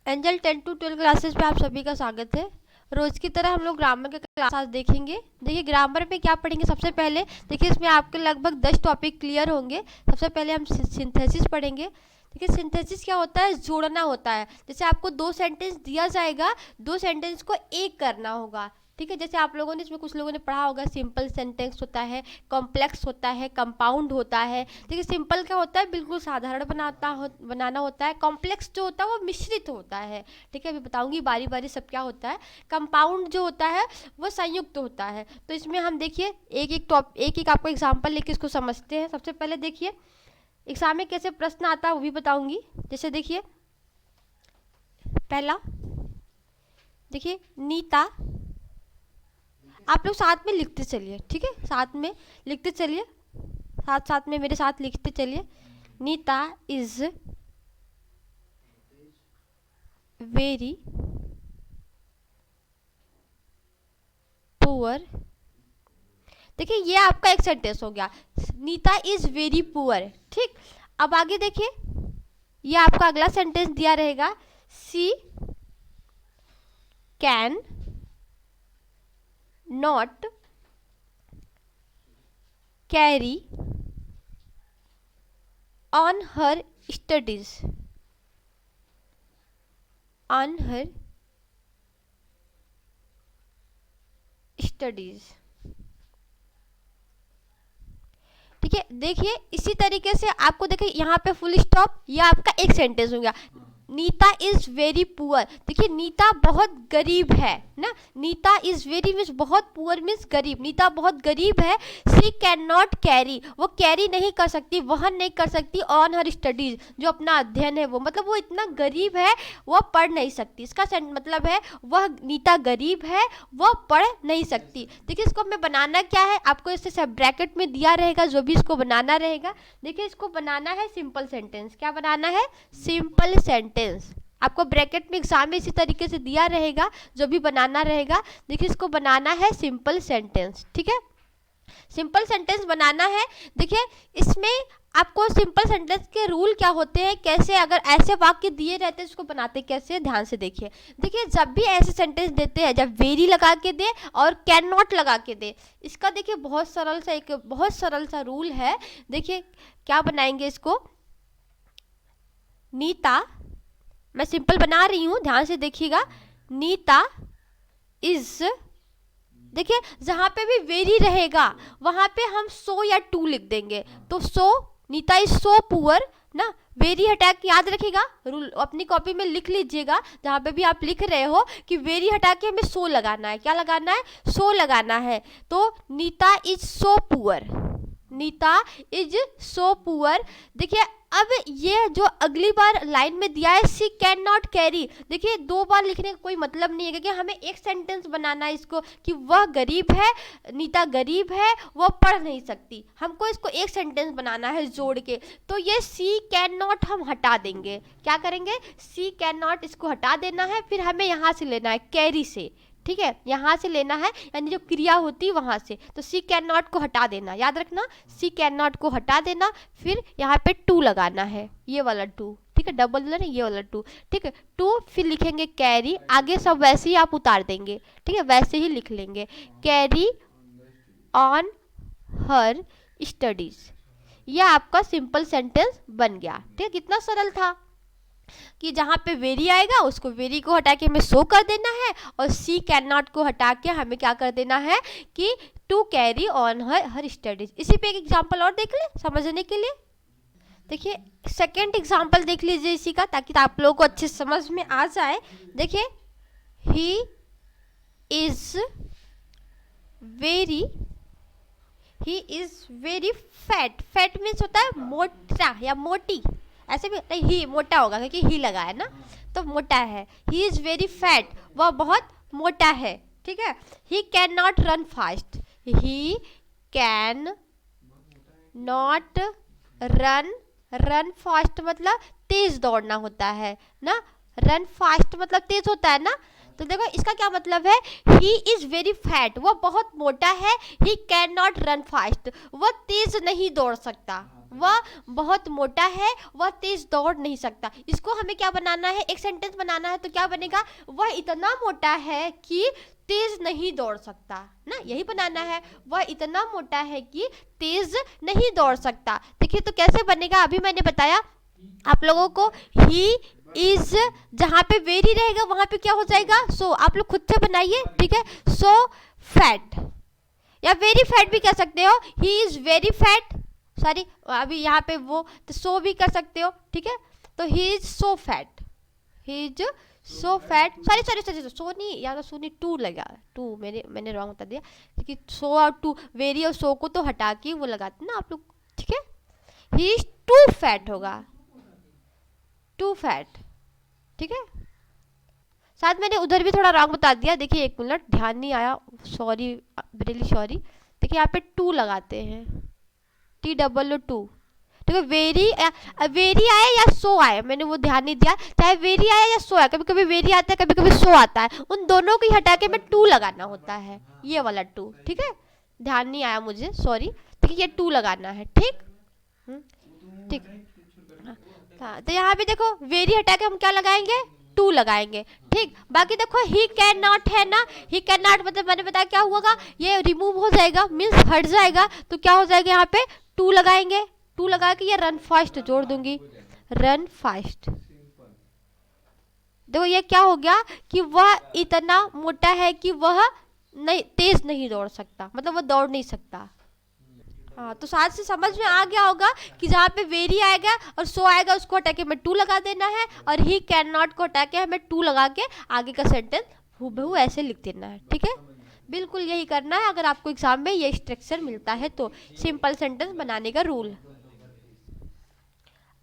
Angel 10 to 12 classes पे आप सभी का स्वागत है। रोज की तरह हम लोग ग्रामर के क्लास आज देखेंगे। देखिए ग्रामर में क्या पढ़ेंगे, सबसे पहले देखिए इसमें आपके लगभग 10 टॉपिक क्लियर होंगे। सबसे पहले हम सिंथेसिस पढ़ेंगे। देखिए सिंथेसिस क्या होता है, जोड़ना होता है। जैसे आपको 2 सेंटेंस दिया जाएगा, 2 सेंटेंस को एक करना होगा। ठीक है, जैसे आप लोगों ने इसमें कुछ लोगों ने पढ़ा होगा, सिंपल सेंटेंस होता है, कॉम्प्लेक्स होता है, कंपाउंड होता है। देखिए सिंपल क्या होता है, बिल्कुल साधारण बनाना होता है। कॉम्प्लेक्स जो होता है वो मिश्रित होता है। ठीक है, अभी बताऊंगी बारी बारी सब क्या होता है। कंपाउंड जो होता है वो संयुक्त होता है। तो इसमें हम देखिए एक एक आपको एग्जाम्पल लेके इसको समझते हैं। सबसे पहले देखिए एग्जाम में कैसे प्रश्न आता है वो भी बताऊंगी। जैसे देखिए पहला, देखिए नीता, आप लोग साथ में लिखते चलिए। ठीक है, साथ में लिखते चलिए, साथ साथ में मेरे साथ लिखते चलिए। Neeta is very poor. देखिए ये आपका एक सेंटेंस हो गया, नीता इज वेरी पुअर। ठीक, अब आगे देखिए ये आपका अगला सेंटेंस दिया रहेगा, she can not carry on her studies, on her studies. ठीक है, देखिए इसी तरीके से आपको देखिए यहाँ पे फुल स्टॉप, ये आपका एक सेंटेंस हो गया। Neeta is very poor. देखिए नीता बहुत गरीब है ना, नीता इज वेरी मीन्स बहुत, पुअर मीन्स गरीब। नीता बहुत गरीब है। सी कैन नॉट कैरी, वो कैरी नहीं कर सकती, वहन नहीं कर सकती, ऑन हर स्टडीज, जो अपना अध्ययन है वो, मतलब वो इतना गरीब है वह पढ़ नहीं सकती। इसका मतलब है वह नीता गरीब है, वह पढ़ नहीं सकती। देखिए इसको हमें बनाना क्या है, आपको इससे सब ब्रैकेट में दिया रहेगा, जो भी इसको बनाना रहेगा। देखिए इसको बनाना है सिंपल सेंटेंस। क्या बनाना है, सिंपल सेंटेंस। आपको ब्रैकेट में एग्जाम में इसी तरीके से दिया रहेगा, जो भी बनाना रहेगा। देखिए इसको बनाना है सिंपल सेंटेंस। ठीक है, सिंपल सेंटेंस बनाना है। देखिए इसमें आपको सिंपल सेंटेंस के रूल क्या होते हैं, कैसे अगर ऐसे वाक्य दिए रहते हैं इसको बनाते कैसे, ध्यान से देखिए। देखिए जब भी ऐसे सेंटेंस देते हैं, जब वेरी लगा के दे और कैन नॉट लगा के दे, इसका देखिए बहुत सरल सा रूल है। देखिए क्या बनाएंगे इसको, नीता, मैं सिंपल बना रही हूँ, ध्यान से देखिएगा। नीता इज, देखिए जहाँ पे भी वेरी रहेगा वहाँ पे हम सो या टू लिख देंगे। तो सो, नीता इज सो पुअर ना, वेरी हटा के याद रखिएगा, रूल अपनी कॉपी में लिख लीजिएगा। जहाँ पे भी आप लिख रहे हो कि वेरी हटा के हमें सो लगाना है। क्या लगाना है, सो लगाना है। तो Neeta is so poor, Neeta is so poor. देखिए अब ये जो अगली बार लाइन में दिया है, सी कैन नॉट कैरी, देखिए 2 बार लिखने का कोई मतलब नहीं है, क्योंकि हमें एक सेंटेंस बनाना है इसको कि वह गरीब है, नीता गरीब है, वह पढ़ नहीं सकती। हमको इसको एक सेंटेंस बनाना है जोड़ के। तो ये सी कैन नॉट हम हटा देंगे। क्या करेंगे, सी कैन नॉट इसको हटा देना है, फिर हमें यहाँ से लेना है कैरी से। ठीक है, यहाँ से लेना है, यानी जो क्रिया होती है वहाँ से। तो सी कैन नॉट को हटा देना, याद रखना, सी कैन नॉट को हटा देना, फिर यहाँ पे टू लगाना है, ये वाला टू। ठीक है, डबल नहीं, ये वाला टू। ठीक है, टू, फिर लिखेंगे कैरी, आगे सब वैसे ही आप उतार देंगे। ठीक है, वैसे ही लिख लेंगे, कैरी ऑन हर स्टडीज। ये आपका सिंपल सेंटेंस बन गया। ठीक है, कितना सरल था कि जहाँ पे वेरी आएगा उसको, वेरी को हटा के हमें सो कर देना है, और सी कैन नॉट को हटा के हमें क्या कर देना है कि to carry on her studies. इसी पे एक एग्जांपल और देख ले समझने के लिए। देखिए सेकंड एग्जांपल देख लीजिए इसी का, ताकि आप लोगों को अच्छे समझ में आ जाए। देखिए he is very fat. Fat means होता है मोटा या मोटी, ऐसे भी नहीं, ही मोटा होगा क्योंकि ही लगा है ना, तो मोटा है। ही इज वेरी फैट, वह बहुत मोटा है। ठीक है, ही can not run fast, he can not run fast मतलब तेज दौड़ना होता है ना, रन फास्ट मतलब तेज होता है ना। तो देखो इसका क्या मतलब है, ही इज वेरी फैट, वह बहुत मोटा है। ही कैन नॉट रन फास्ट, वह तेज नहीं दौड़ सकता, वह बहुत मोटा है, वह तेज दौड़ नहीं सकता। इसको हमें क्या बनाना है, एक सेंटेंस बनाना है, तो क्या बनेगा, वह इतना मोटा है कि तेज नहीं दौड़ सकता ना, यही बनाना है, वह इतना मोटा है कि तेज नहीं दौड़ सकता। देखिए तो कैसे बनेगा, अभी मैंने बताया आप लोगों को, ही इज, जहाँ पे वेरी रहेगा वहां पे क्या हो जाएगा, सो। आप लोग खुद से बनाइए, ठीक है। सो फैट, या वेरी फैट भी कह सकते हो, he is very fat, sorry अभी यहाँ पे वो, तो सो भी कर सकते हो, ठीक है। तो he is so fat, he is so fat, sorry sorry sorry, so नहीं, या तो सो नहीं, टू लगा, टू, मैंने रॉन्ग बता दिया, क्योंकि सो और टू, वेरी और सो को तो हटा के वो लगाते ना आप लोग, ठीक है। ही इज टू फैट होगा, टू फैट, ठीक है। साथ मैंने उधर भी थोड़ा रॉन्ग बता दिया, देखिए एक मिनट, ध्यान नहीं आया, सॉरी, रियली सॉरी। देखिए यहाँ पे टू लगाते हैं, TOO, ठीक है। वेरी आए या सो आए, मैंने वो ध्यान नहीं दिया, चाहे वेरी आए या सो आए, कभी कभी वेरी आता है, कभी कभी सो आता है, उन दोनों को हटा के मैं टू लगाना होता है, ये वाला टू, ठीक है। ध्यान नहीं आया मुझे, सॉरी, ठीक है, ये टू लगाना है, ठीक, ठीक। हाँ, तो यहाँ पे देखो वेरी हटा के हम क्या लगाएंगे, टू लगाएंगे, ठीक। बाकी देखो ही कैन नॉट है ना, ही कैन नॉट मतलब मैंने बताया क्या होगा, ये रिमूव हो जाएगा, मीन्स हट जाएगा, तो क्या हो जाएगा, यहाँ पे टू लगाएंगे, टू लगा के ये रन फास्ट जोड़ दूंगी, रन फास्ट। देखो ये क्या हो गया कि वह इतना मोटा है कि वह नहीं, तेज नहीं दौड़ सकता, मतलब वह दौड़ नहीं सकता। हाँ, तो साथ से समझ में आ गया होगा कि जहाँ पे वेरी आएगा और सो आएगा उसको हटा के हमें टू लगा देना है, और ही कैन नॉट को हटा के हमें टू लगा के आगे का सेंटेंस हूबहू ऐसे लिख देना है, ठीक है। बिल्कुल यही करना है, अगर आपको एग्जाम में ये स्ट्रक्चर मिलता है तो, सिंपल सेंटेंस बनाने का रूल।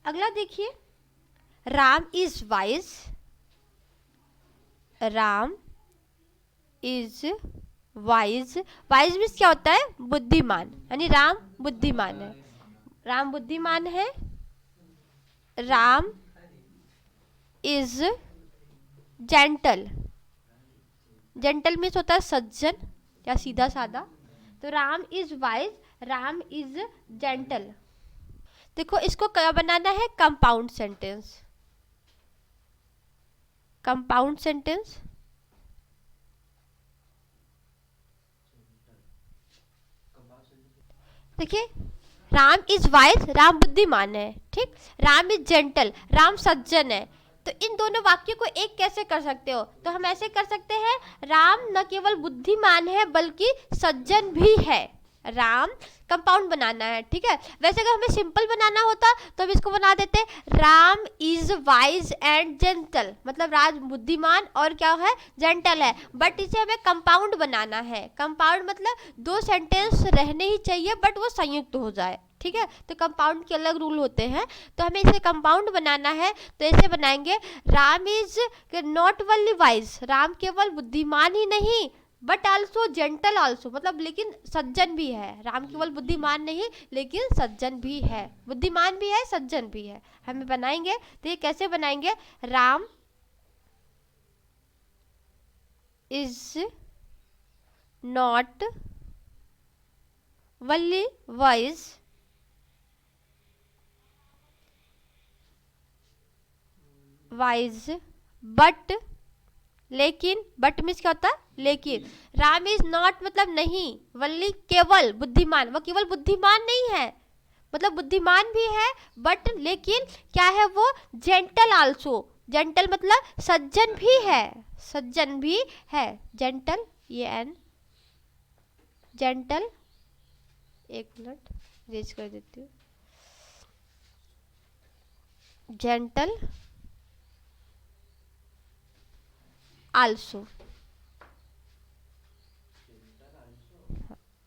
अगला देखिए, Ram is wise, Ram is wise, wise means क्या होता है, बुद्धिमान, यानी राम बुद्धिमान है, राम बुद्धिमान है। Ram is gentle, gentle means होता है सज्जन या सीधा साधा, तो Ram is wise, Ram is gentle. देखो इसको क्या बनाना है, कंपाउंड सेंटेंस, कंपाउंड सेंटेंस। देखिए राम इज वाइज, राम बुद्धिमान है, ठीक। राम इज जेंटल, राम सज्जन है। तो इन दोनों वाक्यों को एक कैसे कर सकते हो, तो हम ऐसे कर सकते हैं, राम न केवल बुद्धिमान है बल्कि सज्जन भी है। राम कंपाउंड बनाना है, ठीक है। वैसे अगर हमें सिंपल बनाना होता तो हम इसको बना देते, Ram is wise and gentle, मतलब राज बुद्धिमान और क्या है, जेंटल है। बट इसे हमें कंपाउंड बनाना है, कंपाउंड मतलब दो सेंटेंस रहने ही चाहिए बट वो संयुक्त हो जाए, ठीक है। तो कंपाउंड के अलग रूल होते हैं, तो हमें इसे कंपाउंड बनाना है, तो ऐसे बनाएंगे, Ram is not only wise, Ram केवल बुद्धिमान ही नहीं बट आल्सो जेंटल आल्सो, मतलब लेकिन सज्जन भी है, राम केवल बुद्धिमान नहीं लेकिन सज्जन भी है, बुद्धिमान भी है सज्जन भी है। हमें बनाएंगे, तो ये कैसे बनाएंगे, Ram is not only wise but, लेकिन, बट मीन्स क्या होता है, लेकिन। राम इज नॉट मतलब नहीं, वल्ली केवल बुद्धिमान, वो केवल बुद्धिमान नहीं है, मतलब बुद्धिमान भी है बट लेकिन क्या है वो, जेंटल आल्सो, जेंटल मतलब सज्जन भी है, सज्जन भी है, जेंटल, ये एन जेंटल, एक मिनट रेज कर देती हूँ, जेंटल आल्सो।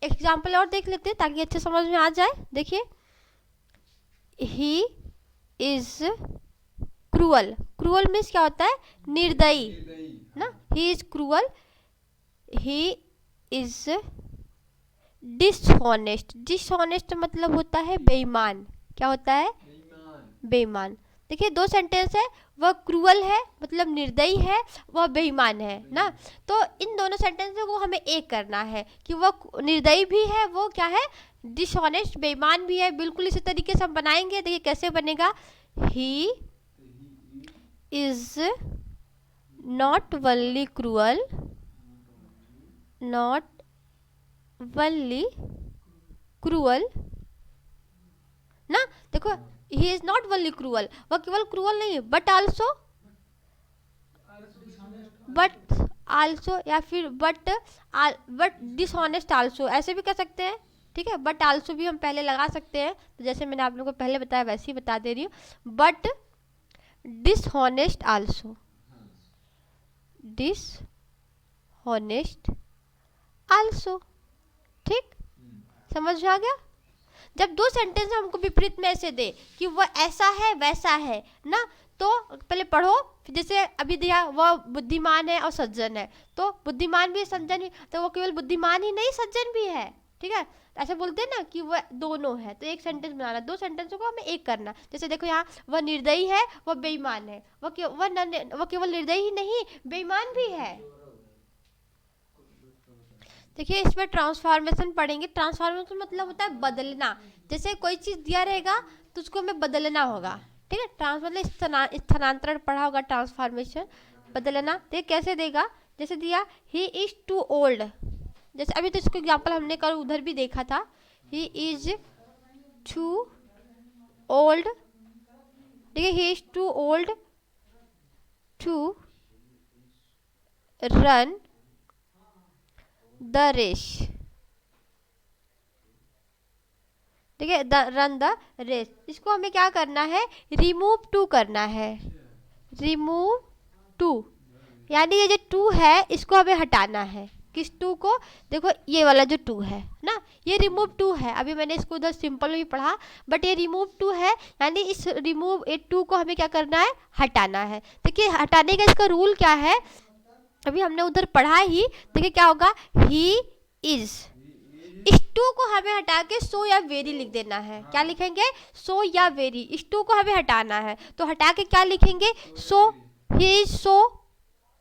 एग्जाम्पल और देख लेते हैं ताकि अच्छे समझ में आ जाए। देखिए, he is cruel, cruel means क्या होता है, निर्दयी ना, he is cruel. He is dishonest, dishonest मतलब होता है बेईमान, क्या होता है, बेईमान। देखिए 2 सेंटेंस है, वह क्रूअल है मतलब निर्दयी है, वह बेईमान है ना। तो इन दोनों सेंटेंस को हमें एक करना है कि वह निर्दयी भी है, वो क्या है, डिसऑनेस्ट बेईमान भी है। बिल्कुल इसी तरीके से हम बनाएंगे। देखिए कैसे बनेगा, he is not only cruel, not only cruel ना। देखो he is not only cruel, वह केवल क्रूअल नहीं बट आल्सो या फिर बट डिसऑनेस्ट आल्सो, ऐसे भी कर सकते हैं। ठीक है, बट आल्सो भी हम पहले लगा सकते हैं। तो जैसे मैंने आप लोगों को पहले बताया वैसे ही बता दे रही हूँ, but dishonest also, dishonest also. ठीक, समझ में आ गया। जब 2 सेंटेंस हमको विपरीत में ऐसे दे कि वह ऐसा है वैसा है ना, तो पहले पढ़ो। जैसे अभी दिया वह बुद्धिमान है और सज्जन है, तो बुद्धिमान भी सज्जन भी, तो वो केवल बुद्धिमान ही नहीं सज्जन भी है। ठीक है, ऐसे बोलते हैं ना कि वह दोनों है, तो एक सेंटेंस बनाना, 2 सेंटेंसों को हमें एक करना। जैसे देखो यहाँ वह निर्दयी है, वह बेईमान है, वह केवल निर्दयी ही नहीं बेईमान भी है। देखिए इसमें ट्रांसफॉर्मेशन पढ़ेंगे। ट्रांसफॉर्मेशन मतलब होता है बदलना। जैसे कोई चीज़ दिया रहेगा तो उसको हमें बदलना होगा। ठीक है, मतलब स्थानांतरण पढ़ा होगा, ट्रांसफॉर्मेशन बदलना। तो कैसे देगा, जैसे दिया ही इज टू ओल्ड, जैसे अभी तो इसको एग्जाम्पल हमने कल उधर भी देखा था, ही इज टू ओल्ड। देखिए he is too old to run the race. ठीक है, रन द रेस, इसको हमें क्या करना है, रिमूव टू करना है, रिमूव टू, यानी ये जो टू है इसको हमें हटाना है। किस टू को, देखो ये वाला जो टू है ना, ये रिमूव टू है। अभी मैंने इसको उधर सिंपल में भी पढ़ा, बट ये रिमूव टू है, यानी इस रिमूव ए टू को हमें क्या करना है, हटाना है। देखिए हटाने का इसका रूल क्या है, अभी हमने उधर पढ़ा ही। देखिए क्या होगा, ही इज, इस टू को हमें हटा के सो या वेरी लिख देना है। क्या लिखेंगे, सो या वेरी, इस टू को हमें हटाना है, तो हटा के क्या लिखेंगे, सो, ही इज सो।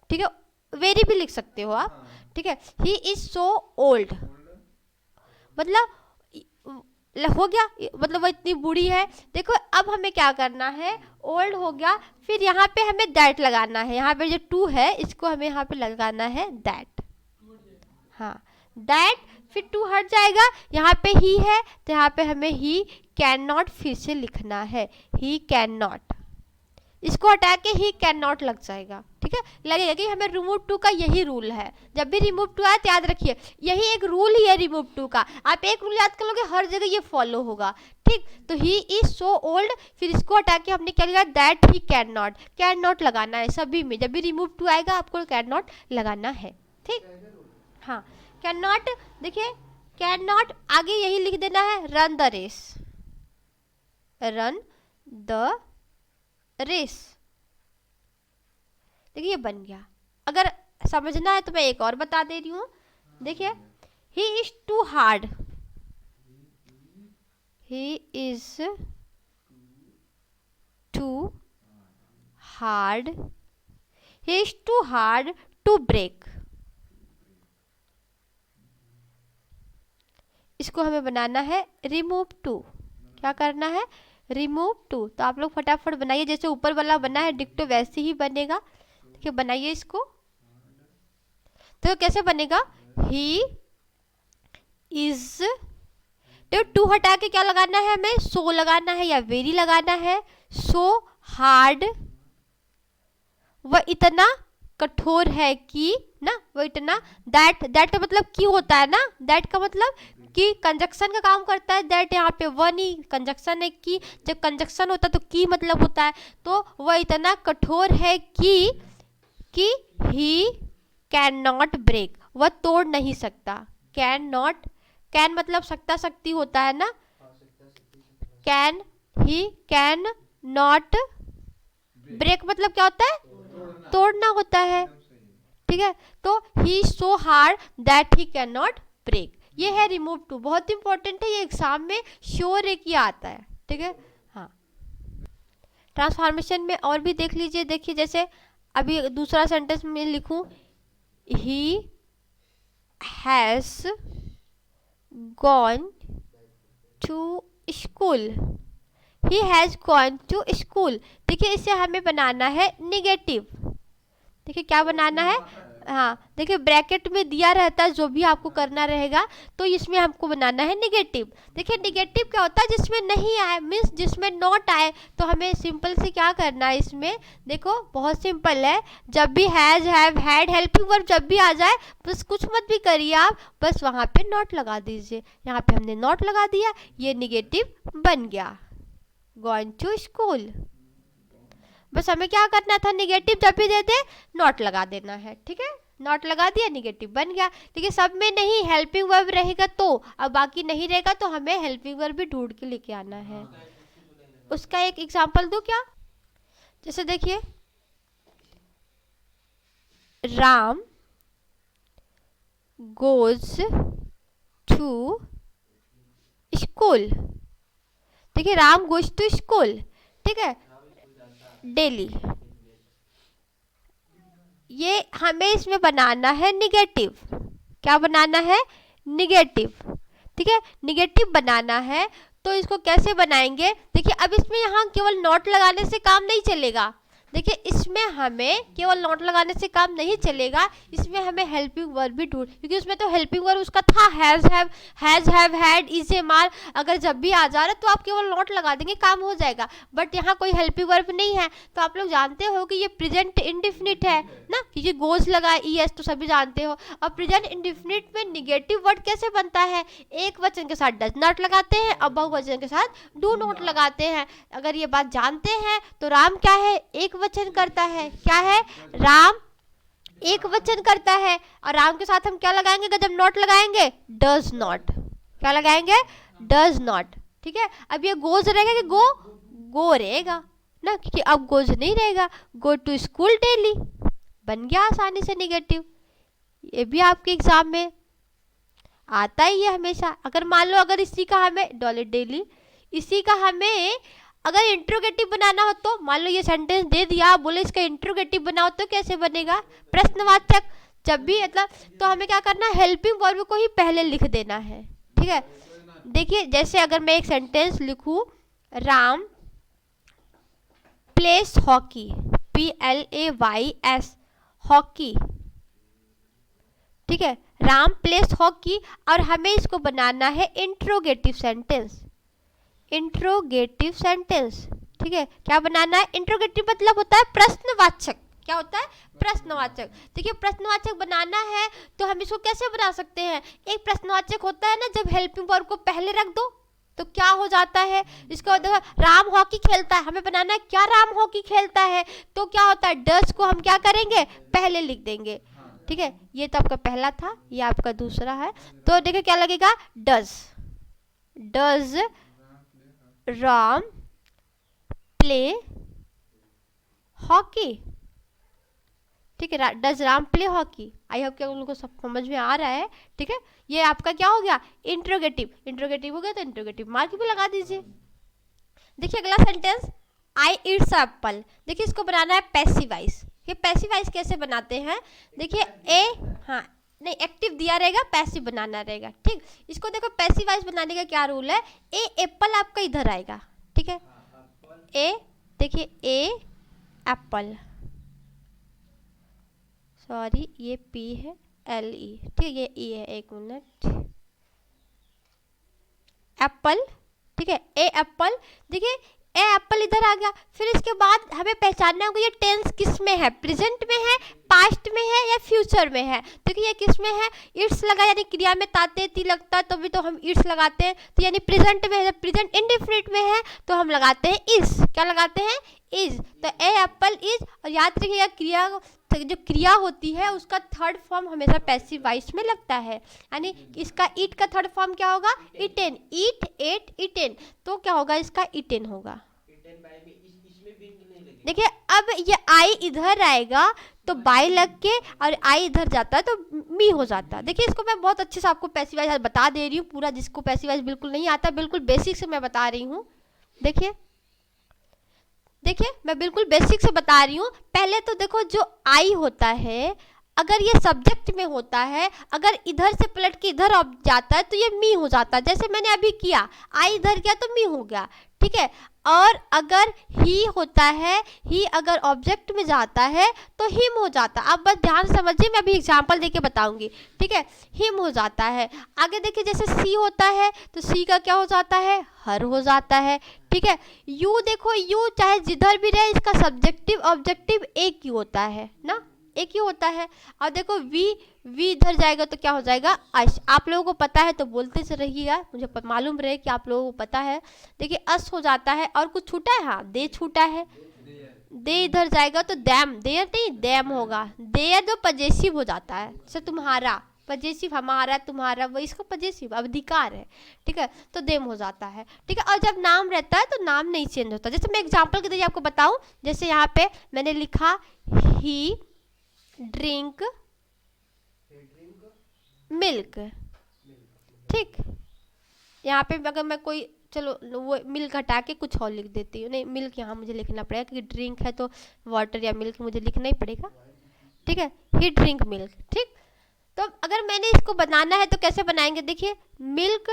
ठीक है, वेरी भी लिख सकते हो आप। ठीक है, ही इज सो ओल्ड, मतलब हो गया, मतलब वो इतनी बूढ़ी है। देखो अब हमें क्या करना है, ओल्ड हो गया, फिर यहाँ पे हमें दैट लगाना है। यहाँ पे जो टू है इसको हमें यहाँ पे लगाना है दैट, हाँ दैट, फिर टू हट जाएगा, यहाँ पे ही है तो यहाँ पे हमें ही कैन नॉट फिर से लिखना है, ही कैन नॉट, इसको हटा के ही कैन नॉट लग जाएगा। ठीक है, लगेगा कि हमें रिमूव टू का यही रूल है। जब भी रिमूव टू आए तो याद रखिए यही एक रूल ही है रिमूव टू का। आप एक रूल याद कर लोगे हर जगह ये फॉलो होगा। ठीक, तो ही इज सो ओल्ड, फिर इसको हटा के हमने क्या लिखा, दैट ही कैन नॉट लगाना है सभी में। जब भी रिमूव टू आएगा आपको कैन नॉट लगाना है। ठीक, हाँ कैन नॉट, देखिए कैन नॉट आगे यही लिख देना है, run the race, run the race. देखिए ये बन गया। अगर समझना है तो मैं एक और बता दे रही हूँ। देखिए he is too hard, he is too hard, he is too hard to break. इसको हमें बनाना है रिमूव टू। क्या करना है, रिमूव टू। तो आप लोग फटाफट बनाइए, जैसे ऊपर वाला बना है डिक्टो वैसे ही बनेगा। देखिए बनाइए इसको, तो कैसे बनेगा, ही इज, तो टू हटा के क्या लगाना है हमें, सो लगाना है या वेरी लगाना है। सो हार्ड, वह इतना कठोर है कि ना, वह इतना, दैट का मतलब की होता है ना, दैट का मतलब कि कंजक्शन का काम करता है। दैट यहाँ पे वन ही कंजक्शन है, की जब कंजक्शन होता है तो की मतलब होता है। तो वह इतना कठोर है कि ही कैन नॉट ब्रेक, वह तोड़ नहीं सकता। कैन नॉट, कैन मतलब सकता शक्ति होता है ना, can, he can not break मतलब क्या होता है, तोड़ना होता है। ठीक है, तो he so hard that he can not break, ये है रिमूव टू। बहुत इंपॉर्टेंट है, ये एग्जाम में श्योर है कि आता है। ठीक है, हाँ ट्रांसफॉर्मेशन में और भी देख लीजिए। देखिए जैसे अभी दूसरा सेंटेंस में लिखूं, he has gone to school, he has gone to school. देखिए इसे हमें बनाना है निगेटिव। देखिए क्या बनाना है, हाँ देखिए ब्रैकेट में दिया रहता है जो भी आपको करना रहेगा, तो इसमें हमको बनाना है निगेटिव। देखिए निगेटिव क्या होता है, जिसमें नहीं आए, मीन्स जिसमें नॉट आए, तो हमें सिंपल से क्या करना है इसमें, देखो बहुत सिंपल है। जब भी has, have, had, helping verb जब भी आ जाए, बस कुछ मत भी करिए आप, बस वहाँ पे नॉट लगा दीजिए। यहाँ पे हमने नॉट लगा दिया, ये निगेटिव बन गया, गॉन टू स्कूल। बस हमें क्या करना था, निगेटिव जब भी देते नॉट लगा देना है, ठीक है। नॉट लगा दिया, निगेटिव बन गया। देखिए सब में नहीं हेल्पिंग वर्ब रहेगा तो, अब बाकी नहीं रहेगा तो हमें हेल्पिंग वर्ब भी ढूंढ के लेके आना है। उसका एक एग्जांपल दूं क्या, जैसे देखिए राम गोज टू स्कूल। देखिए राम गोज टू स्कूल, ठीक है, डेली। ये हमें इसमें बनाना है निगेटिव। क्या बनाना है, निगेटिव, ठीक है। निगेटिव बनाना है तो इसको कैसे बनाएंगे, देखिए अब इसमें यहाँ केवल नॉट लगाने से काम नहीं चलेगा। देखिए इसमें हमें केवल नॉट लगाने से काम नहीं चलेगा, इसमें हमें हेल्पिंग वर्ब भी ढूंढ, क्योंकि उसमें तो हेल्पिंग वर्ब उसका था has, have, had, is, am, are. अगर जब भी आ जा रहा है तो आप केवल नॉट लगा देंगे, काम हो जाएगा। बट यहाँ कोई हेल्पिंग वर्ब नहीं है, तो आप लोग जानते हो कि ये प्रेजेंट इंडिफिनिट है ना, क्योंकि गोज लगा ईएस तो सभी जानते हो। और प्रेजेंट इंडिफिनिट में निगेटिव वर्ड कैसे बनता है, एक वचन के साथ डज नॉट लगाते हैं और बहुवचन के साथ डू नॉट लगाते हैं। अगर ये बात जानते हैं तो राम क्या है, एक वचन करता है, क्या है, राम एक वचन करता है। और राम के साथ हम क्या लगाएंगे, जब नॉट लगाएंगे, डज नॉट। क्या लगाएंगे, डज नॉट, ठीक है। अब ये गोज रहेगा कि गो रहेगा ना, क्योंकि अब गोज नहीं रहेगा, गो टू स्कूल डेली बन गया आसानी से निगेटिव। ये भी आपके एग्जाम में आता ही है हमेशा। अगर मान लो अगर इसी का हमें डॉलर डेली, इसी का हमें अगर इंट्रोगेटिव बनाना हो, तो मान लो ये सेंटेंस दे दिया, बोले इसका इंट्रोगेटिव बनाओ, तो कैसे बनेगा, प्रश्नवाचक। जब भी मतलब, तो हमें क्या करना है, हेल्पिंग वर्ब को ही पहले लिख देना है, ठीक है। देखिए जैसे अगर मैं एक सेंटेंस लिखूं, Ram place hockey, PLAYS, hockey, ठीक है, राम प्लेस हॉकी। और हमें इसको बनाना है इंट्रोगेटिव सेंटेंस, इंट्रोगेटिव सेंटेंस, ठीक है। क्या बनाना है, इंट्रोगेटिव मतलब होता है प्रश्नवाचक। क्या होता है, प्रश्नवाचक। देखिए प्रश्नवाचक बनाना है तो हम इसको कैसे बना सकते हैं, एक प्रश्नवाचक होता है ना, जब हेल्पिंग वर्ब को पहले रख दो तो क्या हो जाता है, इसको देखो राम हॉकी खेलता है, हमें बनाना है क्या, राम हॉकी खेलता है, तो क्या होता है, डज को हम क्या करेंगे, पहले लिख देंगे, ठीक है। ये तो आपका पहला था, ये आपका दूसरा है। तो देखिए क्या लगेगा, डज राम प्ले हॉकी, ठीक है, does Ram play hockey. I hope कि उन लोगों को सब समझ में आ रहा है, ठीक है। ये आपका क्या हो गया, इंट्रोगेटिव। इंट्रोगेटिव हो गया तो इंट्रोगेटिव मार्क भी लगा दीजिए। देखिए अगला सेंटेंस, आई ईट्स एप्पल। देखिए इसको बनाना है पैसिवाइज। ये पैसिवाइज कैसे बनाते हैं, देखिए हाँ नहीं एक्टिव दिया रहेगा, पैसिव बनाना रहेगा, ठीक। इसको देखो पैसिवाइज बनाने का क्या रूल है, ए एप्पल आपका इधर आएगा, ठीक है, ए देखिए ए एप्पल, सॉरी ये पी है, LE, ठीक है, ये ई है, एक मिनट, एप्पल, ठीक है, ए एप्पल। देखिए ए एप्पल इधर आ गया, फिर इसके बाद हमें पहचानना होगा ये टेंस किस में है, प्रेजेंट में है, पास्ट में है या फ्यूचर में है। देखिए ये किस में है, इट्स लगा, यानी क्रिया में ताते ती लगता है तो भी तो हम इट्स लगाते हैं, तो यानी प्रेजेंट में है। जब प्रेजेंट इंडेफिनिट में है तो हम लगाते हैं इज। क्या लगाते हैं, इज। तो ए एप्पल इज। और याद रखिएगा क्रिया, जो क्रिया होती है उसका थर्ड फॉर्म हमेशा पैसिव वॉइस में लगता है, यानी इसका ईट का थर्ड फॉर्म क्या होगा, इटेन, ईट, एट, इटेन, तो क्या होगा, इसका इटेन होगा। देखिए अब ये आई इधर आएगा तो बाई लग के, और आई इधर जाता है तो मी हो जाता है। देखिए इसको मैं बहुत अच्छे से आपको पैसिव वॉइस बता दे रही हूँ, पूरा जिसको पैसिव वॉइस बिल्कुल नहीं आता, बिल्कुल बेसिक से मैं बता रही हूँ। देखिए देखिए मैं बिल्कुल बेसिक से बता रही हूँ। पहले तो देखो जो आई होता है, अगर ये सब्जेक्ट में होता है, अगर इधर से पलट के इधर जाता है तो ये मी हो जाता है। जैसे मैंने अभी किया, आई इधर गया तो मी हो गया, ठीक है। और अगर ही होता है, ही अगर ऑब्जेक्ट में जाता है तो हिम हो जाता है। आप बस ध्यान से समझिए, मैं अभी एग्जांपल देके बताऊंगी, ठीक है। हिम हो जाता है। आगे देखिए जैसे सी होता है तो सी का क्या हो जाता है, हर हो जाता है, ठीक है। यू देखो, यू चाहे जिधर भी रहे इसका सब्जेक्टिव ऑब्जेक्टिव एक ही होता है ना, एक ही होता है। और देखो वी, वी इधर जाएगा तो क्या हो जाएगा, अश। आप लोगों को पता है तो बोलते से रहिएगा, मुझे मालूम रहे कि आप लोगों को पता है। देखिए अस हो जाता है। और कुछ छूटा है, हाँ दे छूटा है। दे इधर जाएगा तो दैम, देयर नहीं दैम होगा। देयर जो पजेसिव हो जाता है, जैसे तुम्हारा पजेसिव, हमारा तुम्हारा, वो इसका पजेसिव अधिकार है, ठीक है, तो देम हो जाता है, ठीक है। और जब नाम रहता है तो नाम नहीं चेंज होता। जैसे मैं एग्जाम्पल के जरिए आपको बताऊं, जैसे यहाँ पे मैंने लिखा ही ड्रिंक मिल्क, ठीक। यहाँ पे अगर मैं कोई, चलो वो मिल्क हटा के कुछ और लिख देती हूँ, नहीं मिल्क यहाँ मुझे लिखना पड़ेगा क्योंकि ड्रिंक है तो वाटर या मिल्क मुझे लिखना ही पड़ेगा, ठीक है। ही ड्रिंक मिल्क, ठीक। तो अगर मैंने इसको बनाना है तो कैसे बनाएंगे, देखिए मिल्क,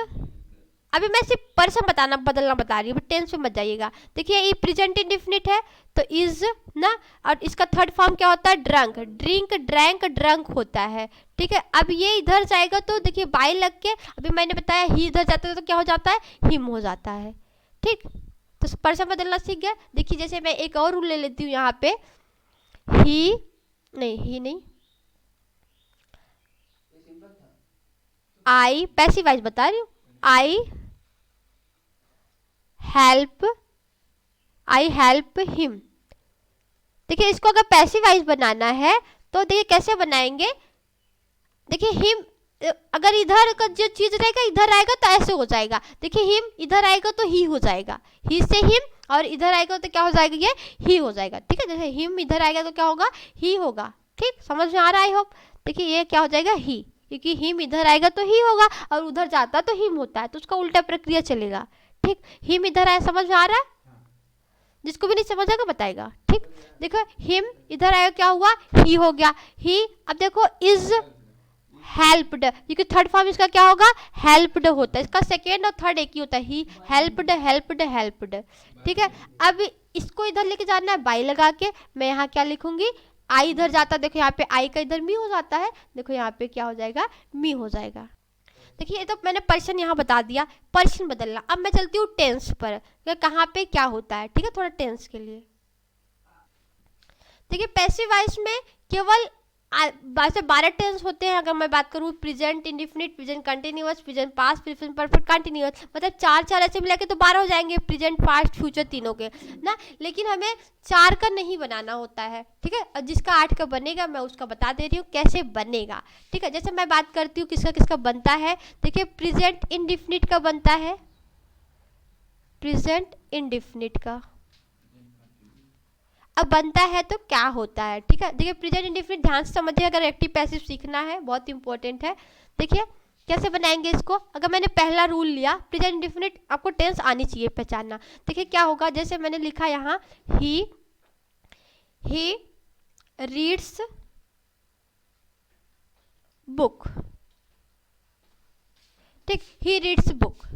अभी मैं सिर्फ पर्सन बताना बदलना बता रही हूँ, टेंस में मत जाइएगा। देखिए ये प्रेजेंट इंडेफिनिट है तो इज ना, और इसका थर्ड फॉर्म क्या होता है, ड्रंक, ड्रिंक, ड्रैंक, ड्रंक होता है, ठीक है। अब ये इधर जाएगा तो देखिए बाई लग के, अभी मैंने बताया ही इधर जाता है तो क्या हो जाता है, हिम हो जाता है, ठीक। तो पर्सन बदलना सीख गया। देखिए जैसे मैं एक और रूल ले लेती हूँ यहाँ पे, ही नहीं, आई पैसिव वॉइस बता रही हूँ, आई हेल्प हिम। देखिए इसको अगर पैसिव वॉइस बनाना है तो देखिए कैसे बनाएंगे, देखिए हिम अगर इधर का जो चीज रहेगा इधर आएगा तो ऐसे हो जाएगा। देखिए हिम इधर आएगा तो ही हो जाएगा, ही से हिम, और इधर आएगा तो क्या हो जाएगा, ये ही हो जाएगा, ठीक है। जैसे हिम इधर आएगा तो क्या होगा, ही होगा, ठीक। समझ में आ रहा है आई होप। देखिए ये क्या हो जाएगा, ही, क्योंकि हिम इधर आएगा तो ही होगा और उधर जाता तो हिम होता है, तो उसका उल्टा प्रक्रिया चलेगा, ठीक। हिम इधर आया, समझ में आ रहा है, जिसको भी नहीं समझ आएगा बताएगा, ठीक। देखो हिम इधर आया क्या हुआ, ही हो गया, ही। अब देखो इज हेल्प्ड, क्योंकि थर्ड फॉर्म इसका क्या होगा, हेल्प्ड होता है, इसका सेकेंड और थर्ड एक ही होता है, ही हेल्प्ड हेल्प्ड हेल्प्ड, ठीक है। अब इसको इधर लेके जाना है बाई लगा के, मैं यहाँ क्या लिखूंगी, आई इधर जाता, देखो यहाँ पे आई का इधर मी हो जाता है, देखो यहाँ पे क्या हो जाएगा, मी हो जाएगा। देखिए ये तो मैंने पर्सन यहाँ बता दिया, पर्सन बदलना। अब मैं चलती हूँ टेंस पर, कहाँ पे क्या होता है, ठीक है, थोड़ा टेंस के लिए। देखिए पैसिव वॉइस में केवल वैसे 12 टेंस होते हैं। अगर मैं बात करूँ present indefinite, present continuous, present past, present perfect continuous, मतलब 4 ऐसे मिला के तो 12 हो जाएंगे, प्रेजेंट पास्ट फ्यूचर तीनों के ना। लेकिन हमें 4 का नहीं बनाना होता है, ठीक है। और जिसका 8 का बनेगा मैं उसका बता दे रही हूँ कैसे बनेगा, ठीक है। जैसे मैं बात करती हूँ किसका किसका बनता है, देखिए प्रेजेंट इंडेफिनिट का बनता है, प्रेजेंट इंडेफिनिट का अब बनता है तो क्या होता है, ठीक है। देखिए प्रेजेंट इंडेफिनिट ध्यान से समझिए, अगर एक्टिव पैसिव सीखना है बहुत इंपॉर्टेंट है। देखिए कैसे बनाएंगे इसको, अगर मैंने पहला रूल लिया, प्रेजेंट इंडेफिनिट आपको टेंस आनी चाहिए पहचानना। देखिए क्या होगा, जैसे मैंने लिखा यहाँ ही रीड्स बुक, ठीक, ही रीड्स बुक,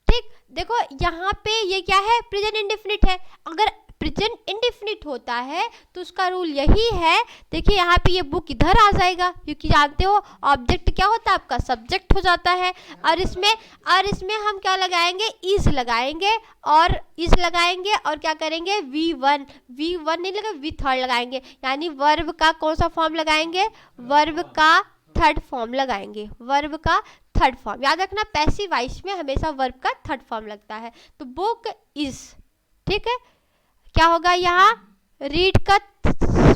ठीक। देखो यहाँ पे ये क्या है, प्रेजेंट इंडेफिनिट है। अगर प्रेजेंट इंडेफिनिट होता है तो उसका रूल यही है, देखिए यहाँ पे ये बुक इधर आ जाएगा, क्योंकि जानते हो ऑब्जेक्ट क्या होता है आपका, सब्जेक्ट हो जाता है। और इसमें हम क्या लगाएंगे, इज लगाएंगे, और इज लगाएंगे और क्या करेंगे, V1 नहीं लगा, V3 लगाएंगे, यानी वर्ब का कौन सा फॉर्म लगाएंगे, वर्ब का थर्ड फॉर्म लगाएंगे, वर्ब का थर्ड फॉर्म। याद रखना पैसिव वॉइस में हमेशा वर्ब का थर्ड फॉर्म लगता है। तो बुक इज, ठीक है। क्या होगा यहाँ, रीड का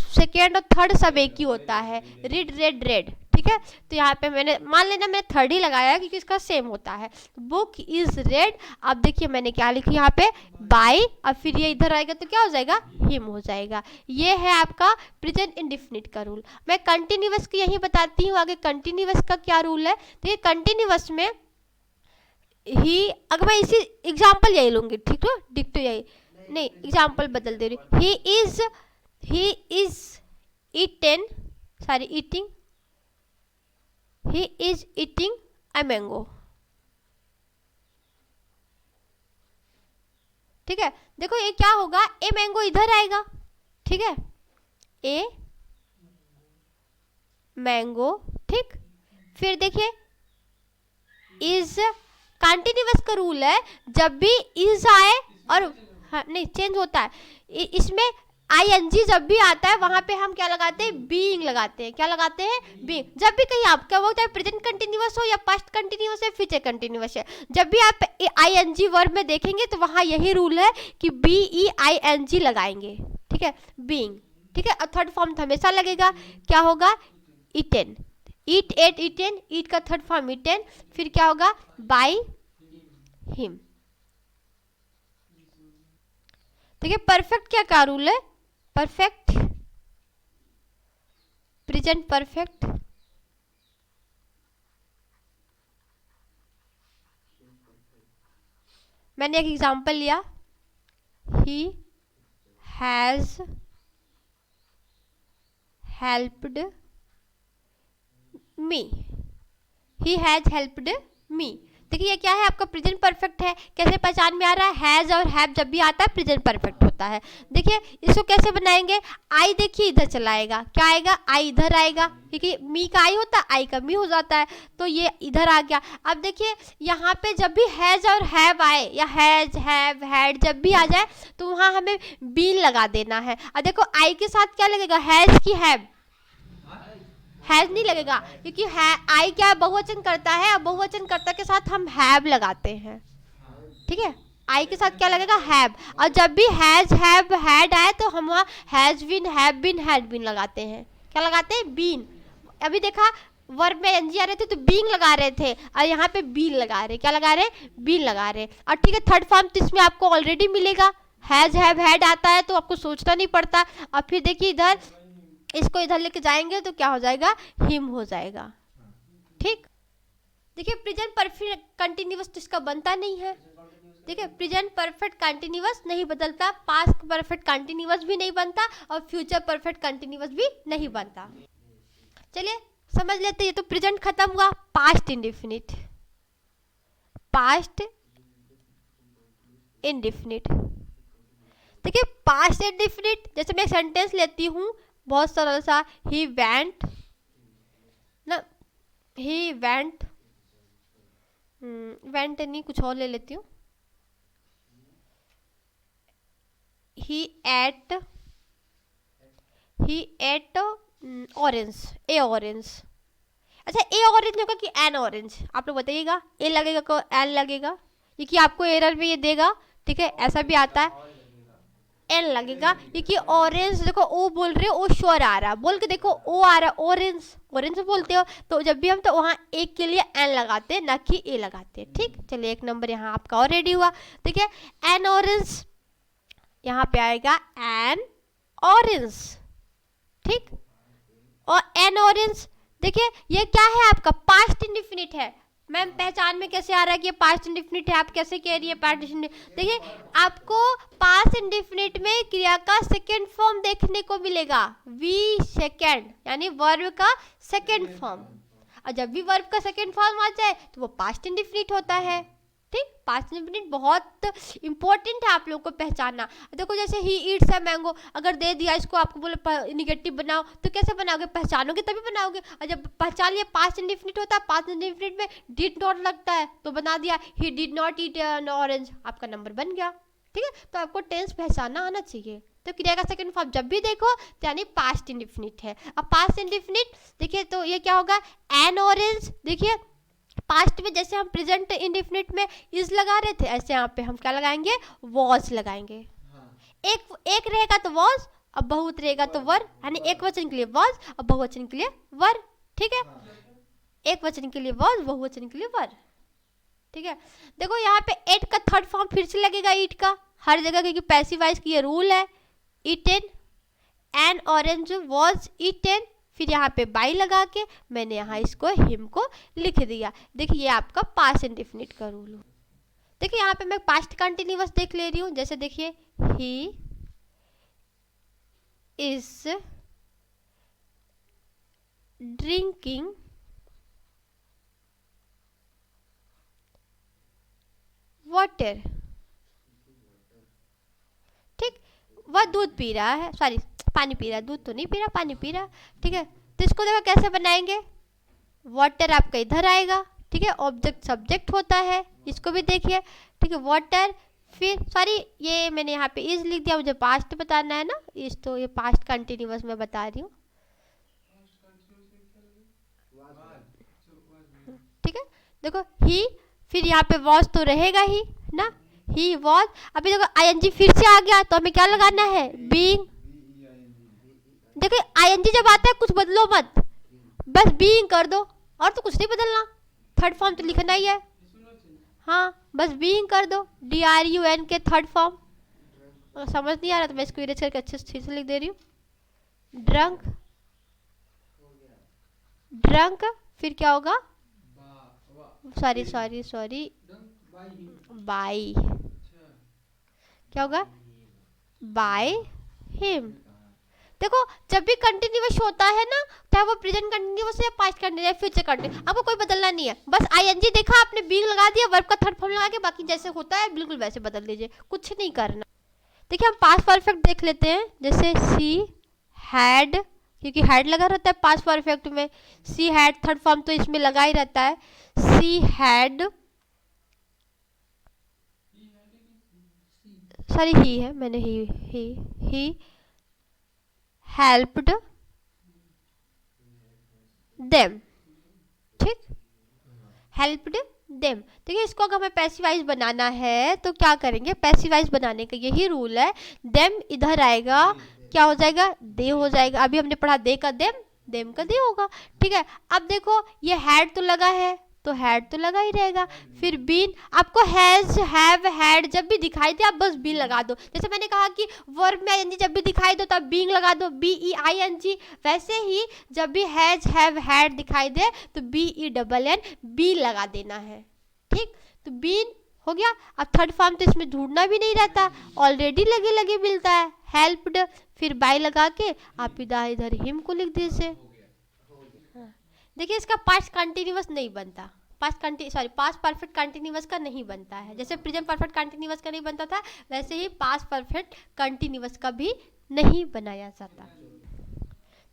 सेकेंड और थर्ड सब एक ही होता है, रीड रेड रेड, ठीक है। तो यहाँ पे मैंने मान लेना मैंने थर्ड ही लगाया क्योंकि इसका सेम होता है, बुक इज रेड। अब देखिए मैंने क्या लिखी यहाँ पे, बाय, अब फिर ये इधर आएगा तो क्या हो जाएगा, हिम हो जाएगा। ये है आपका प्रेजेंट इंडेफिनिट का रूल। मैं कंटिन्यूअस की यही बताती हूँ, आगे कंटिन्यूअस का क्या रूल है। देखिए कंटिन्यूअस में ही, अगर मैं इसी एग्जाम्पल यही लूंगी, ठीक है, डिक्टो यही, नहीं, एग्जाम्पल बदल दे रही। He is eating he is eating a mango. ठीक है, देखो ये क्या होगा, ए मैंगो इधर आएगा, ठीक है, ए मैंगो, ठीक। फिर देखिए इज कंटिन्यूअस का रूल है, जब भी इज आए और हाँ, नहीं चेंज होता है, इसमें आईएनजी जब भी आता है वहां पे हम क्या लगाते हैं, बीइंग लगाते हैं। क्या लगाते हैं, बीइंग। जब भी कहीं आप क्या होता है, प्रेजेंट कंटिन्यूअस हो या पास्ट कंटिन्यूअस है, फ्यूचर कंटिन्यूअस है, जब भी आप आईएनजी वर्ब में देखेंगे तो वहां यही रूल है कि BEING लगाएंगे, ठीक है, बीइंग, ठीक है। और थर्ड फॉर्म हमेशा लगेगा, क्या होगा, ईटेन, ईट एट ईटेन, ईट का थर्ड फॉर्म ईटेन। फिर क्या होगा, बाय हिम। देखिए परफेक्ट क्या रूल है, परफेक्ट, प्रेजेंट परफेक्ट, मैंने एक एग्जांपल लिया, he has helped me, he has helped me. देखिए ये क्या है, आपका प्रेजेंट परफेक्ट है। कैसे पहचान में आ रहा है, हैज और हैव जब भी आता है प्रेजेंट परफेक्ट होता है। देखिए इसको कैसे बनाएंगे, आई देखिए इधर चला आएगा, क्या आएगा, आई इधर आएगा, क्योंकि मी का आई होता है, आई का मी हो जाता है, तो ये इधर आ गया। अब देखिए यहाँ पे जब भी हैज और हैव आए, या हैज हैव हैड जब भी आ जाए तो वहाँ हमें बीन लगा देना है। अब देखो आई के साथ क्या लगेगा, हैज की हैव, हैज नहीं लगेगा, क्योंकि आई क्या बहुवचन करता है, और बहुवचन कर्ता के साथ हम हैव लगाते हैं, ठीक है। आई के साथ क्या लगेगा, हैव। और जब भी हैज हैव हैड आए तो हम वहाँ has been have been had been लगाते हैं। क्या लगाते हैं, बीन। अभी देखा वर्ब में एनजी आ रहे थे तो बीइंग लगा रहे थे, और यहाँ पे बीन लगा रहे, क्या लगा रहे, बीन लगा रहे। और ठीक है, थर्ड फॉर्म तो इसमें आपको ऑलरेडी मिलेगा, हैज हैव हैड आता है तो आपको सोचना नहीं पड़ता। और फिर देखिए इधर इसको इधर लेके जाएंगे तो क्या हो जाएगा, हिम हो जाएगा, ठीक। देखिए प्रेजेंट परफेक्ट कंटिन्यूअस तो इसका बनता नहीं है। देखिए प्रेजेंट परफेक्ट कंटिन्यूअस नहीं बदलता, पास्ट परफेक्ट कंटिन्यूअस भी नहीं बनता, और फ्यूचर परफेक्ट कंटिन्यूअस भी नहीं बनता। चलिए समझ लेते हैं, ये तो प्रेजेंट खत्म हुआ। Past indefinite, past indefinite. देखिए पास्ट इंडेफिनिट, जैसे मैं एक सेंटेंस लेती हूँ बहुत सरल सा, ही वेंट ना, ही वेंट, वेंट नहीं कुछ और ले लेती हूँ, ही एट ऑरेंज, ए ऑरेंज। अच्छा ए ऑरेंज होगा कि एन ऑरेंज, आप लोग बताइएगा, ए लगेगा को एन लगेगा, क्योंकि आपको एरर में ये देगा, ठीक है, ऐसा भी आता है, एन लगेगा, क्योंकि ऑरेंज देखो ओ बोल रहे हो, ओ श्योर आ रहा है, बोल के देखो ओ आ रहा है, ऑरेंज ऑरेंज बोलते हो, तो जब भी हम तो वहाँ एक के लिए एन लगाते हैं, ना कि ए लगाते हैं, ठीक। चलिए एक नंबर यहाँ आपका और रेडी हुआ। देखिए एन ऑरेंज, यहाँ पे आएगा एन ऑरेंज, ठीक। और एन ऑरेंज, देखिए ये क्या है, आपका पास्ट इंडेफिनिट है। मैम पहचान में कैसे आ रहा है कि ये पास्ट इंडेफिनिट है, आप कैसे कह रही है पास्ट इंडेफिनिट। देखिए आपको पास्ट इंडेफिनिट में क्रिया का सेकेंड फॉर्म देखने को मिलेगा, वी सेकेंड, यानी वर्ब का सेकेंड फॉर्म। और जब भी वर्ब का सेकेंड फॉर्म आ जाए तो वो पास्ट इंडेफिनिट होता है, ठीक। पास्ट इंडेफिनिट बहुत इंपॉर्टेंट है आप लोगों को पहचानना। देखो जैसे ही ईट्स अ मैंगो, अगर दे दिया इसको, आपको बोले निगेटिव बनाओ, तो कैसे बनाओगे, पहचानोगे तभी बनाओगे। और जब पहचान लिया पास्ट इंडेफिनिट होता है, पास्ट इंडेफिनिट में डिड नॉट लगता है तो बना दिया he did not eat an orange, आपका नंबर बन गया, ठीक है। तो आपको टेंस पहचानना आना चाहिए। तो क्रिया का सेकंड फॉर्म जब भी देखो तो यानी पास्ट इंडेफिनिट है। अब पास्ट इंडेफिनिट देखिए तो ये क्या होगा, एन ऑरेंज। देखिए पास्ट में जैसे हम प्रेजेंट इंडेफिनिट में इज लगा रहे थे, ऐसे यहाँ पे हम क्या लगाएंगे, वॉज लगाएंगे। एक रहेगा तो वॉज, अब बहुत रहेगा तो वर, यानी एक वचन के लिए वॉज और बहुवचन के लिए वर, ठीक है। एक वचन के लिए वॉज, बहुवचन के लिए वर, ठीक है। देखो यहाँ पे एट का थर्ड फॉर्म फिर से लगेगा, ईट का हर जगह, क्योंकि पैसिव वॉइस की ये रूल है। Eaten, N orange was eaten, फिर यहाँ पे बाई लगा के मैंने यहाँ इसको हिम को लिख दिया। देखिए ये आपका पास्ट इंडेफिनिट का रूल हो। देखिए यहाँ पे मैं पास्ट कंटिन्यूअस देख ले रही हूँ, जैसे देखिए ही इज ड्रिंकिंग वाटर, ठीक, वह दूध पी रहा है, सॉरी पानी पी रहा है, दूध तो नहीं पी रहा, पानी पी रहा, ठीक है। तो इसको देखो कैसे बनाएंगे, वाटर आपका इधर आएगा, ठीक है, ऑब्जेक्ट सब्जेक्ट होता है, इसको भी देखिए, ठीक है, वाटर, फिर सॉरी ये मैंने यहाँ पे इज लिख दिया, मुझे पास्ट बताना है ना, इस तो ये पास्ट कंटिन्यूअस में बता रही हूँ, ठीक है। देखो ही, फिर यहाँ पे वॉज तो रहेगा ही ना, ही वॉज, अभी देखो आईएनजी फिर से आ गया, तो हमें क्या लगाना है, बीइंग। देखो आईएनजी जब आता है कुछ बदलो मत, बस बीइंग कर दो, और तो कुछ नहीं बदलना, थर्ड फॉर्म तो लिखना ही है, हाँ बस बीइंग कर दो, DRUN के थर्ड फॉर्म। समझ नहीं आ रहा तो मैं इसको इरेज करके अच्छे से लिख दे रही हूँ, ड्रंक, ड्रंक, फिर क्या होगा, सॉरी सॉरी सॉरी, बाय, क्या होगा, बाय हिम। देखो जब भी कंटिन्यूअस होता है ना, चाहे वो प्रेजेंट कंटिन्यूअस है, पास्ट कंटिन्यूअस है, फ्यूचर कंटिन्यूअस, आपको कोई बदलना नहीं है, बस आईएनजी देखा आपने, बीइंग लगा दिया, वर्ब का थर्ड फॉर्म लगा के, बाकी जैसे होता है बिल्कुल वैसे बदल दीजिए, कुछ नहीं करना। देखिए हम पास्ट परफेक्ट देख लेते हैं, जैसे सी हैड, क्योंकि हैड लगा रहता है पास्ट परफेक्ट में, सी हैड थर्ड फॉर्म तो इसमें लगा ही रहता है, सी हैड, सॉरी ही है, मैंने ही हेल्प्ड देम, ठीक, हेल्प्ड देम। देखिए इसको अगर हमें पैसिवाइज बनाना है तो क्या करेंगे, पैसिवाइज बनाने का यही रूल है, देम इधर आएगा, क्या हो जाएगा, दे हो जाएगा, अभी हमने पढ़ा दे का देम, देम का दे होगा, ठीक है। अब देखो ये हैड तो लगा है, तो हैड तो लगा ही रहेगा, फिर बीन, आपको हैज हैव हैड जब भी दिखाई दे आप बस बी लगा दो, जैसे मैंने कहा कि वर्ब में आईएनजी जब भी दिखाई दो तब बीइंग लगा दो, BEING, वैसे ही जब भी हैज हैव हैड दिखाई दे तो BENN बी लगा देना है, ठीक, तो बीन हो गया। अब थर्ड फॉर्म तो इसमें ढूंढना भी नहीं रहता, ऑलरेडी लगे लगे मिलता है, हेल्प्ड, फिर बाय लगा के आप इधर हिम को लिख दीजिए। देखिए इसका पास्ट कंटिन्यूअस नहीं बनता, पास्ट परफेक्ट कंटिन्यूअस का नहीं बनता है, जैसे प्रेजेंट परफेक्ट कंटिन्यूअस का नहीं बनता था, वैसे ही पास्ट परफेक्ट कंटिन्यूअस का भी नहीं बनाया जाता।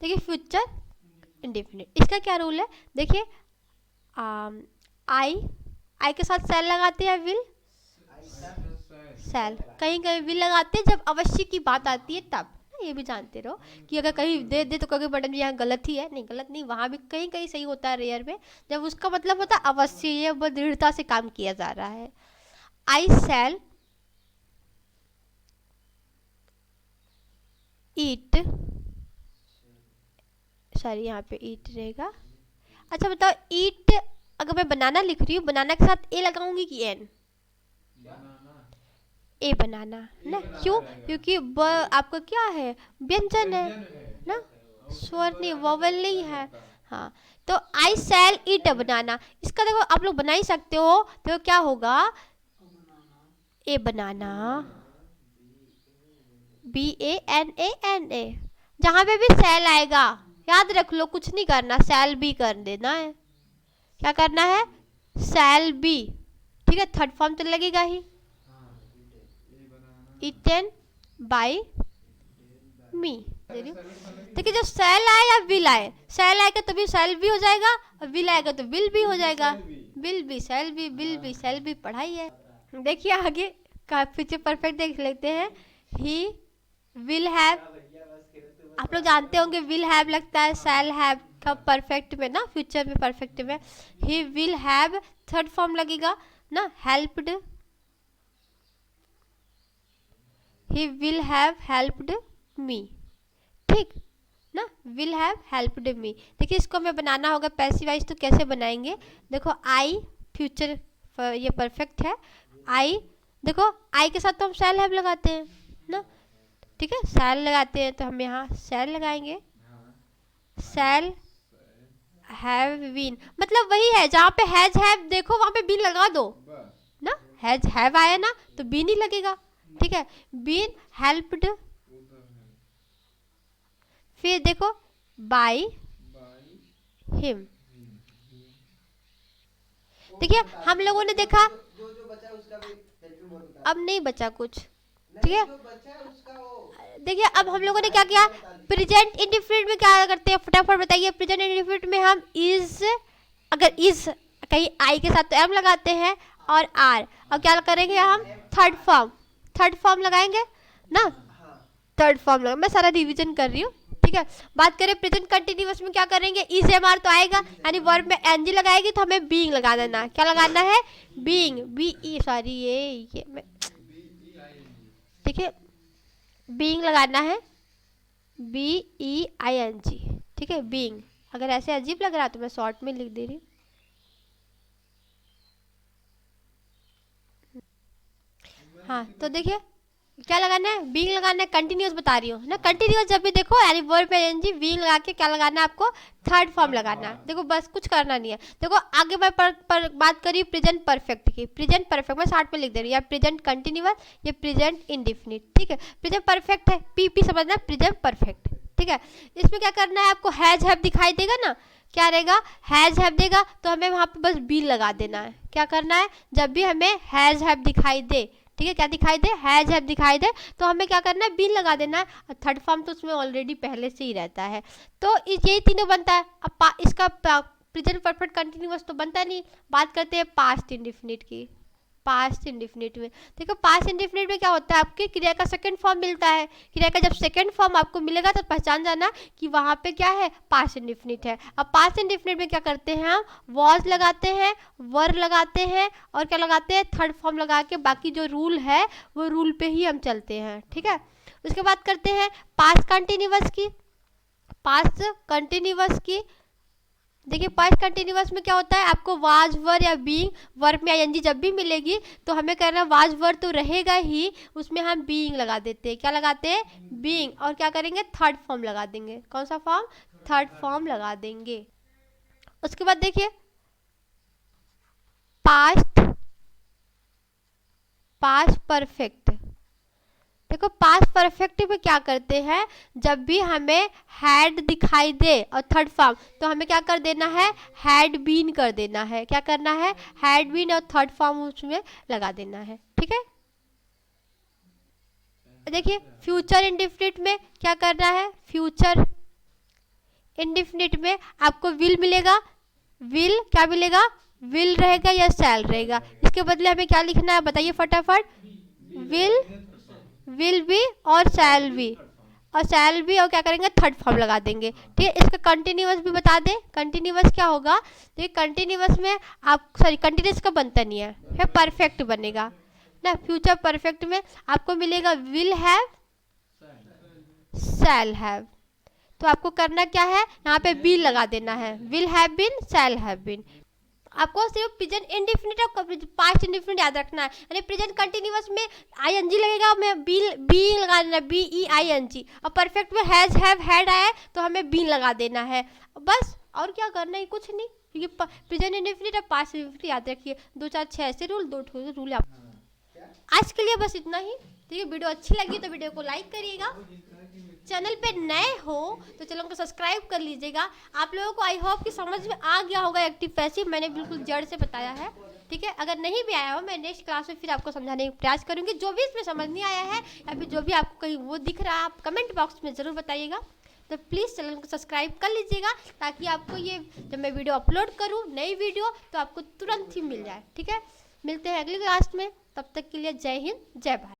देखिए फ्यूचर इंडेफिनिट, इसका क्या रूल है, देखिए आई के साथ सेल लगाते हैं, विल, सेल कहीं कहीं विल लगाते हैं जब अवश्य की बात आती है तब, ये भी जानते रहो कि अगर कहीं दे दे तो कभी मैडम यहाँ गलत ही है, नहीं गलत नहीं, वहाँ भी कहीं कहीं सही होता है रेयर में, जब उसका मतलब होता है अवश्य, ये वो दृढ़ता से काम किया जा रहा है। आई सेल ईट, सॉरी यहाँ पे ईट रहेगा, अच्छा बताओ ईट अगर मैं बनाना लिख रही हूँ, बनाना के साथ ए लगाऊंगी कि एन, ए बनाना ना, क्यों, क्योंकि आपका क्या है, व्यंजन है ना, स्वर नहीं, वोवेल नहीं है, हाँ, तो आई सेल ईट बनाना, इसका देखो आप लोग बना ही सकते हो, तो क्या होगा, ए बनाना, BANANA, जहां पे भी सेल आएगा याद रख लो, कुछ नहीं करना, सेल बी कर देना है, क्या करना है, सेल बी, ठीक है, थर्ड फॉर्म तो लगेगा ही, इटन बाय मी। देखिए जब सेल आए या विल आए, सेल आएगा तो भी सेल भी हो जाएगा, और विल आएगा तो विल भी हो जाएगा, विल भी सेल भी, विल भी सेल भी, पढ़ाई है। देखिए आगे का फ्यूचर परफेक्ट देख लेते हैं, ही विल हैव, आप लोग जानते होंगे विल हैव लगता है सेल हैव का परफेक्ट में ना, फ्यूचर में परफेक्ट में, he will have third form लगेगा ना, helped, he will have helped me, ठीक ना, विल हैव हेल्प्ड मी। देखिए इसको हमें बनाना होगा पैसिवाइज, तो कैसे बनाएंगे, देखो आई फ्यूचर ये परफेक्ट है, आई, देखो आई के साथ तो हम सेल हैव लगाते हैं ना, ठीक है, सेल लगाते हैं तो हम यहाँ सेल लगाएंगे, सेल हैव बीन, मतलब वही है जहाँ पे हैज हैव देखो वहाँ पे बीन लगा दो ना, हैज हैव आया ना तो बीन ही लगेगा, ठीक है। बीन हेल्प्ड, फिर देखो बाय हिम। देखिए हम लोगों ने देखा, अब नहीं बचा कुछ, ठीक है। देखिए अब हम लोगों ने क्या किया, प्रेजेंट इंडेफिनिट में क्या करते हैं, फटाफट बताइए। प्रेजेंट इंडेफिनिट में हम इज, अगर इज कहीं आई के साथ तो एम लगाते हैं और आर। अब क्या करेंगे हम, थर्ड फॉर्म लगाएंगे ना, थर्ड फॉर्म लगा, मैं सारा रिवीजन कर रही हूँ, ठीक है। बात करें प्रेजेंट कंटिन्यूअस में क्या करेंगे, इज एम आर तो आएगा, यानी वर्ब में एनजी लगाएगी तो हमें बीइंग लगा देना। क्या लगाना है, बीइंग, बी ई, सॉरी ये मैं, देखिए बीइंग लगाना है, B E I N G, ठीक है, बीइंग। अगर ऐसे अजीब लग रहा है तो मैं शॉर्ट में लिख दे रही हूँ। हाँ तो देखिए क्या लगाना है, बीइंग लगाना है, कंटिन्यूअस बता रही हूँ ना। कंटिन्यूअस जब भी देखो यानी वर्ब में एनजी बीइंग लगा के क्या लगाना है आपको, थर्ड फॉर्म लगाना है। देखो बस कुछ करना नहीं है। देखो आगे मैं बात करी प्रेजेंट परफेक्ट की। प्रेजेंट परफेक्ट मैं शॉर्ट में लिख दे रही हूँ, या प्रेजेंट कंटिन्यूअस, ये प्रेजेंट इंडेफिनिट, ठीक है। प्रेजेंट परफेक्ट है, पी समझना, प्रेजेंट परफेक्ट, ठीक है। इसमें क्या करना है आपको, हैज हैव दिखाई देगा ना, क्या रहेगा, हैज हैव देगा तो हमें वहाँ पे बस बी लगा देना है। क्या करना है, जब भी हमें हैज हैव दिखाई दे, ठीक है, क्या दिखाई दे, हैज हैव दिखाई दे तो हमें क्या करना है, बीन लगा देना है। थर्ड फॉर्म तो उसमें ऑलरेडी पहले से ही रहता है, तो यही तीनों बनता है। अब इसका प्रेजेंट परफेक्ट कंटिन्यूअस तो बनता नहीं। बात करते हैं पास्ट इंडेफिनिट की। पास्ट इंडेफिनिट में देखो, पास्ट इंडेफिनिट में क्या होता है, आपके क्रिया का सेकंड फॉर्म मिलता है। क्रिया का जब सेकंड फॉर्म आपको मिलेगा तो पहचान जाना कि वहाँ पे क्या है, पास्ट इंडेफिनिट है। अब पास्ट इंडेफिनिट में क्या करते हैं हम, वॉज लगाते हैं, वर लगाते हैं और क्या लगाते हैं, थर्ड फॉर्म लगा के बाकी जो रूल है वो रूल पे ही हम चलते हैं, ठीक है। उसके बाद करते हैं पास्ट कंटिन्यूअस की। पास्ट कंटिन्यूअस की देखिए, पास्ट कंटिन्यूअस में क्या होता है, आपको वाज वर या बीइंग, वर्ब में आईएनजी जब भी मिलेगी तो हमें करना, वाज वर तो रहेगा ही, उसमें हम बीइंग लगा देते हैं। क्या लगाते हैं, बीइंग, और क्या करेंगे, थर्ड फॉर्म लगा देंगे। कौन सा फॉर्म, थर्ड फॉर्म लगा देंगे। उसके बाद देखिए पास्ट परफेक्ट। देखो पास्ट परफेक्ट में क्या करते हैं, जब भी हमें हैड दिखाई दे और थर्ड फॉर्म तो हमें क्या कर देना है, हैड बीन कर देना है। क्या करना है, हैड बीन और थर्ड फॉर्म उसमें लगा देना है, ठीक है। देखिए फ्यूचर इंडेफिनिट में क्या करना है, फ्यूचर इंडेफिनिट में आपको विल मिलेगा। विल क्या मिलेगा, विल रहेगा या शैल रहेगा। इसके बदले हमें क्या लिखना है बताइए फटाफट, विल बी और शैल बी, और शैल बी और क्या करेंगे, थर्ड फॉर्म लगा देंगे, ठीक है। इसका कंटिन्यूअस भी बता दें, कंटिन्यूअस क्या होगा, देखिए कंटिन्यूअस में आप, सॉरी कंटिन्यूअस का बनता नहीं है परफेक्ट बनेगा ना। फ्यूचर परफेक्ट में आपको मिलेगा विल हैव, शैल हैव, तो आपको करना क्या है, यहाँ पे बी लगा देना है, will have been, shall have been. आपको सिर्फ प्रेजेंट इंडेफिनिट और पास्ट इंडेफिनिट याद रखना है। यानी प्रेजेंट कंटिन्यूअस में आईएनजी लगेगा, मैं बी लगा देना, B E I N G, और परफेक्ट में हैज हैव हैड आया है तो हमें बी लगा देना है बस। और क्या करना है, कुछ नहीं, क्योंकि प्रेजेंट इंडेफिनिट और पास्ट इंडेफिनिट याद रखिए, 2 4 6 ऐसे रूल, 2 रूल। आज के लिए बस इतना ही, ठीक है। वीडियो अच्छी लगी तो वीडियो को लाइक करिएगा, चैनल पे नए हो तो चैनल को सब्सक्राइब कर लीजिएगा। आप लोगों को आई होप कि समझ में आ गया होगा एक्टिव पैसिव, मैंने बिल्कुल जड़ से बताया है, ठीक है। अगर नहीं भी आया हो मैं नेक्स्ट क्लास में फिर आपको समझाने का प्रयास करूंगी। जो भी इसमें समझ नहीं आया है या फिर जो भी आपको कहीं वो दिख रहा है, आप कमेंट बॉक्स में ज़रूर बताइएगा। तो प्लीज़ चैनल को सब्सक्राइब कर लीजिएगा ताकि आपको ये जब मैं वीडियो अपलोड करूँ नई वीडियो तो आपको तुरंत ही मिल जाए, ठीक है। मिलते हैं अगली क्लास में, तब तक के लिए जय हिंद, जय भारत।